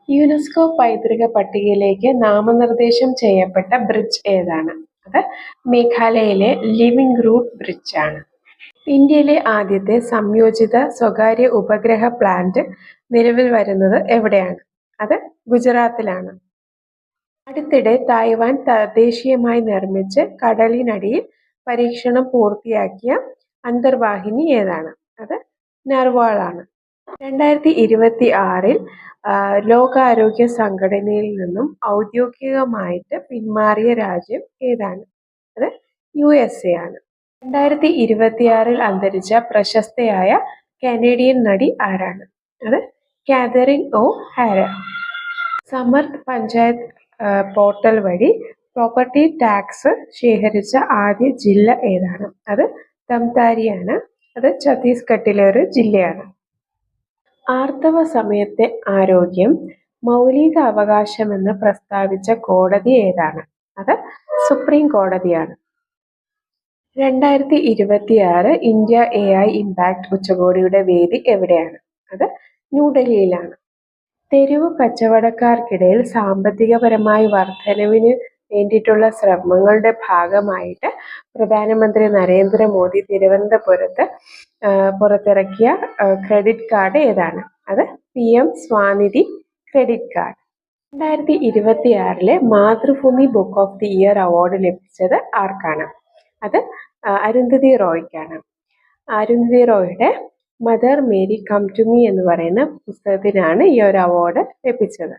UNESCO പൈതൃക പട്ടികയിലേക്ക് നാമനിർദ്ദേശം ചെയ്യപ്പെട്ട ബ്രിഡ്ജ് ഏതാണ്? അത് മേഘാലയയിലെ ലിവിംഗ് റൂട്ട് ബ്രിഡ്ജ് ആണ്. ഇന്ത്യയിലെ ആദ്യത്തെ സംയോജിത സ്വകാര്യ ഉപഗ്രഹ പ്ലാന്റ് നിലവിൽ വരുന്നത് എവിടെയാണ്? അത് ഗുജറാത്തിലാണ്. അടുത്തിടെ തായ്വാൻ തദ്ദേശീയമായി നിർമ്മിച്ച് കടലിനടിയിൽ പരീക്ഷണം പൂർത്തിയാക്കിയ അന്തർവാഹിനി ഏതാണ്? അത് നർവാൾ ആണ്. 2026 ലോകാരോഗ്യ സംഘടനയിൽ നിന്നും ഔദ്യോഗികമായിട്ട് പിന്മാറിയ രാജ്യം ഏതാണ്? അത് USA ആണ്. 2026 അന്തരിച്ച പ്രശസ്തയായ കനേഡിയൻ നടി ആരാണ്? അത് Catherine O'Hara. Samarth panchayat portal വഴി പ്രോപ്പർട്ടി ടാക്സ് ശേഖരിച്ച ആദ്യ ജില്ല ഏതാണ്? അത് ധംതാരിയാണ്. അത് ഛത്തീസ്ഗഡിലെ ഒരു ജില്ലയാണ്. ആർത്തവ സമയത്തെ ആരോഗ്യം മൗലിക അവകാശമെന്ന് പ്രസ്താവിച്ച കോടതി ഏതാണ്? അത് സുപ്രീം കോടതിയാണ്. 2026 ഇന്ത്യ AI ഇമ്പാക്ട് ഉച്ചകോടിയുടെ വേദി എവിടെയാണ്? അത് ന്യൂഡൽഹിയിലാണ്. തെരുവു കച്ചവടക്കാർക്കിടയിൽ സാമ്പത്തികപരമായി വർധനവിന് വേണ്ടിയിട്ടുള്ള ശ്രമങ്ങളുടെ ഭാഗമായിട്ട് പ്രധാനമന്ത്രി നരേന്ദ്രമോദി തിരുവനന്തപുരത്ത് പുറത്തിറക്കിയ ക്രെഡിറ്റ് കാർഡ് ഏതാണ്? അത് PM Svanidhi credit card. 2026 Mathrubhumi book of the year award ലഭിച്ചത് ആർക്കാണ്? അത് അരുന്ധതി റോയ്ക്കാണ്. അരുന്ധതി റോയുടെ mother Mary come to me എന്ന് പറയുന്ന പുസ്തകത്തിനാണ് ഈ ഒരു അവാർഡ് ലഭിച്ചത്.